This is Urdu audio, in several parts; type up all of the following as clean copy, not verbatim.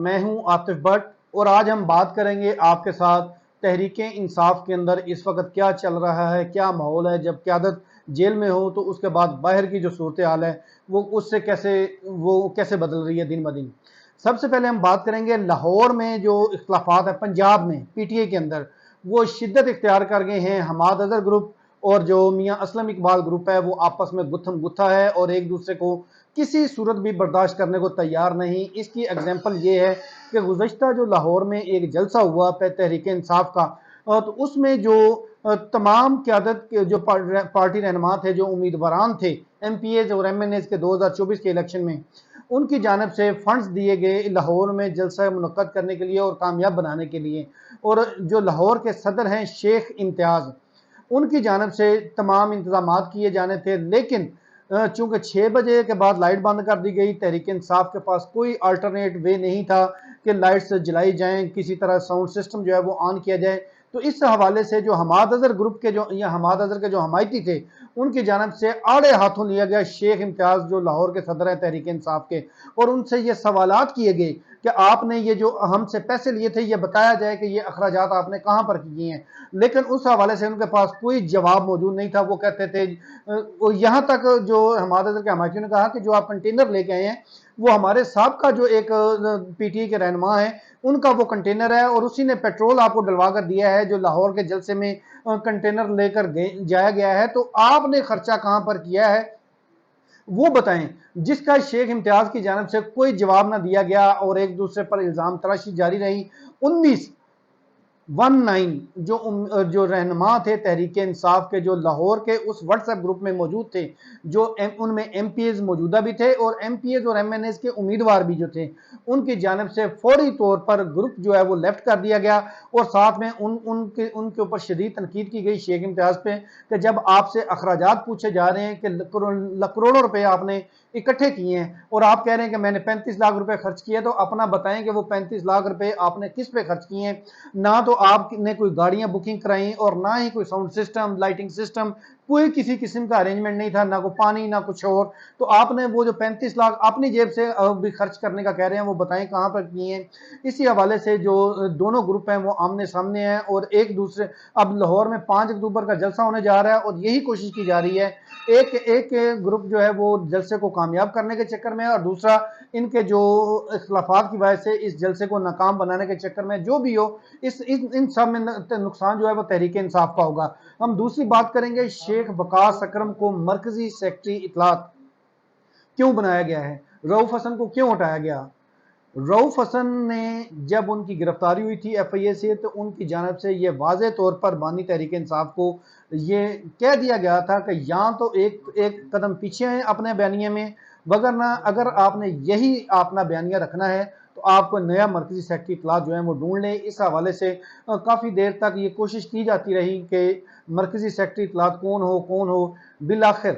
میں ہوں عاطف بٹ اور آج ہم بات کریں گے آپ کے ساتھ تحریک انصاف کے اندر اس وقت کیا چل رہا ہے، کیا ماحول ہے جب قیادت جیل میں ہو تو اس کے بعد باہر کی جو صورتحال ہے وہ اس سے کیسے بدل رہی ہے دن بدن۔ سب سے پہلے ہم بات کریں گے لاہور میں جو اختلافات ہیں پنجاب میں پی ٹی اے کے اندر، وہ شدت اختیار کر گئے ہیں۔ حماد اظہر گروپ اور جو میاں اسلم اقبال گروپ ہے وہ آپس میں گتھم گتھا ہے اور ایک دوسرے کو کسی صورت بھی برداشت کرنے کو تیار نہیں۔ اس کی اگزامپل یہ ہے کہ گزشتہ جو لاہور میں ایک جلسہ ہوا تحریک انصاف کا، تو اس میں جو تمام قیادت کے جو پارٹی رہنما تھے، جو امیدواران تھے ایم پی ایز اور ایم این ایز کے 2024 کے الیکشن میں، ان کی جانب سے فنڈز دیے گئے لاہور میں جلسہ منعقد کرنے کے لیے اور کامیاب بنانے کے لیے، اور جو لاہور کے صدر ہیں شیخ امتیاز، ان کی جانب سے تمام انتظامات کیے جانے تھے، لیکن چونکہ 6 بجے کے بعد لائٹ بند کر دی گئی، تحریک انصاف کے پاس کوئی الٹرنیٹ وے نہیں تھا کہ لائٹس جلائی جائیں، کسی طرح ساؤنڈ سسٹم جو ہے وہ آن کیا جائے۔ تو اس حوالے سے جو حماد اظہر گروپ کے حماد اظہر کے جو حمایتی تھے، ان کی جانب سے آڑے ہاتھوں لیا گیا شیخ امتیاز جو لاہور کے صدر ہیں تحریک انصاف کے، اور ان سے یہ سوالات کیے گئے کہ آپ نے یہ جو ہم سے پیسے لیے تھے یہ بتایا جائے کہ یہ اخراجات آپ نے کہاں پر کیے ہیں۔ لیکن اس حوالے سے ان کے پاس کوئی جواب موجود نہیں تھا۔ وہ کہتے تھے، یہاں تک جو حماد اظہر کے حمایتیوں نے کہا کہ جو آپ کنٹینر لے کے آئے ہیں وہ ہمارے سابقہ جو ایک پی ٹی اے کے رہنما ہیں ان کا وہ کنٹینر ہے، اور اسی نے پیٹرول آپ کو ڈلوا کر دیا ہے جو لاہور کے جلسے میں کنٹینر لے کر جایا گیا ہے، تو آپ نے خرچہ کہاں پر کیا ہے وہ بتائیں۔ جس کا شیخ امتیاز کی جانب سے کوئی جواب نہ دیا گیا اور ایک دوسرے پر الزام تراشی جاری رہی۔ 19 جو رہنما تھے تحریک انصاف کے، جو لاہور کے اس واٹس ایپ گروپ میں موجود تھے، جو ان میں ایم پی ایز موجودہ بھی تھے اور ایم پی ایز اور ایم این ایز کے امیدوار بھی جو تھے، ان کی جانب سے فوری طور پر گروپ جو ہے وہ لیفٹ کر دیا گیا، اور ساتھ میں ان کے اوپر شدید تنقید کی گئی شیخ امتیاز پہ کہ جب آپ سے اخراجات پوچھے جا رہے ہیں کہ کروڑوں روپے آپ نے اکٹھے کیے ہیں اور آپ کہہ رہے ہیں کہ میں نے 35 لاکھ روپے خرچ کیے، تو اپنا بتائیں کہ وہ 35 لاکھ روپے آپ نے کس پہ خرچ کیے ہیں۔ نہ تو آپ نے کوئی گاڑیاں بکنگ کرائیں اور نہ ہی کوئی ساؤنڈ سسٹم، لائٹنگ سسٹم، کوئی کسی قسم کا ارینجمنٹ نہیں تھا، نہ کوئی پانی نہ کچھ اور۔ تو آپ نے وہ جو 35 لاکھ اپنی جیب سے بھی خرچ کرنے کا کہہ رہے ہیں، وہ بتائیں کہاں پر کیے ہیں۔ اسی حوالے سے جو دونوں گروپ ہیں وہ آمنے سامنے ہیں، اور ایک دوسرے اب لاہور میں 5 اکتوبر کا جلسہ ہونے جا رہا ہے، اور یہی کوشش کی جا رہی ہے ایک گروپ جو ہے وہ جلسے کو کامیاب کرنے کے چکر میں، اور دوسرا ان کے جو اختلافات کی وجہ سے اس جلسے کو ناکام بنانے کے چکر میں، جو بھی ہو ان سب میں نقصان جو ہے وہ تحریک انصاف کا ہوگا۔ ہم دوسری بات کریں گے، شیخ وقاص اکرم کو مرکزی سیکرٹری اطلاعات کیوں بنایا گیا ہے، رؤوف حسن کو کیوں ہٹایا گیا؟ رؤوف حسن نے جب ان کی گرفتاری ہوئی تھی ایف آئی اے سے، تو ان کی جانب سے یہ واضح طور پر بانی تحریک انصاف کو یہ کہہ دیا گیا تھا کہ یہاں تو ایک قدم پیچھے ہیں اپنے بیانیے میں، وگرنہ اگر آپ نے یہی اپنا بیانیہ رکھنا ہے تو آپ کو نیا مرکزی سیکرٹری اطلاعات جو ہے وہ ڈھونڈ لیں۔ اس حوالے سے کافی دیر تک یہ کوشش کی جاتی رہی کہ مرکزی سیکرٹری اطلاعات کون ہو۔ بالآخر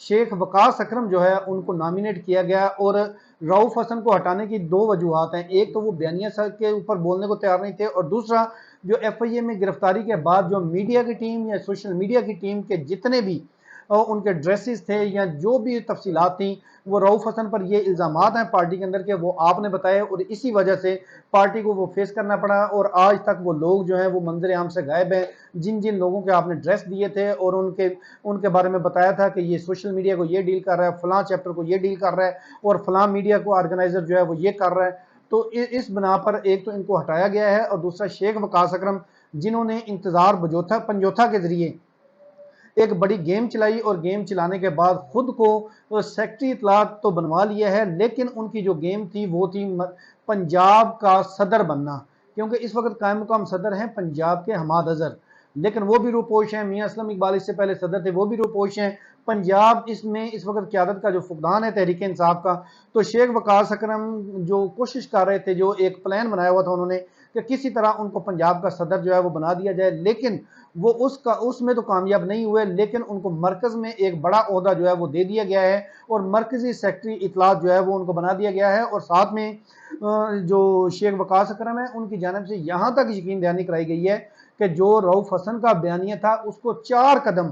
شیخ وقاص اکرم جو ہے ان کو نامینیٹ کیا گیا، اور رؤوف حسن کو ہٹانے کی 2 وجوہات ہیں۔ ایک تو وہ بیانیہ کے اوپر بولنے کو تیار نہیں تھے، اور دوسرا جو ایف آئی اے میں گرفتاری کے بعد جو میڈیا کی ٹیم یا سوشل میڈیا کی ٹیم کے جتنے بھی ان کے ڈریسز تھے یا جو بھی تفصیلات تھیں، وہ رؤوف حسن پر یہ الزامات ہیں پارٹی کے اندر کے وہ آپ نے بتائے، اور اسی وجہ سے پارٹی کو وہ فیس کرنا پڑا، اور آج تک وہ لوگ جو ہیں وہ منظر عام سے غائب ہیں جن لوگوں کے آپ نے ڈریس دیے تھے اور ان کے بارے میں بتایا تھا کہ یہ سوشل میڈیا کو یہ ڈیل کر رہا ہے، فلاں چیپٹر کو یہ ڈیل کر رہا ہے، اور فلاں میڈیا کو آرگنائزر جو ہے وہ یہ کر رہا ہے۔ تو اس بنا پر ایک تو ان کو ہٹایا گیا ہے، اور دوسرا شیخ وقاص اکرم جنہوں نے انتظار پنجوتھا کے ذریعے ایک بڑی گیم چلائی، اور گیم چلانے کے بعد خود کو سیکرٹری اطلاعات تو بنوا لیا ہے، لیکن ان کی جو گیم تھی وہ تھی پنجاب کا صدر بننا، کیونکہ اس وقت قائم مقام صدر ہیں پنجاب کے حماد اظہر، لیکن وہ بھی روپوش ہیں۔ میاں اسلم اقبال اس سے پہلے صدر تھے، وہ بھی روپوش ہیں۔ پنجاب اس میں اس وقت قیادت کا جو فقدان ہے تحریک انصاف کا، تو شیخ وقاص اکرم جو کوشش کر رہے تھے، جو ایک پلان بنایا ہوا تھا انہوں نے کہ کسی طرح ان کو پنجاب کا صدر جو ہے وہ بنا دیا جائے، لیکن وہ اس میں تو کامیاب نہیں ہوئے، لیکن ان کو مرکز میں ایک بڑا عہدہ جو ہے وہ دے دیا گیا ہے، اور مرکزی سیکرٹری اطلاعات جو ہے وہ ان کو بنا دیا گیا ہے، اور ساتھ میں جو شیخ وقاص اکرم ہے ان کی جانب سے یہاں تک یقین دہانی کرائی گئی ہے کہ جو رؤوف حسن کا بیانیہ تھا اس کو 4 قدم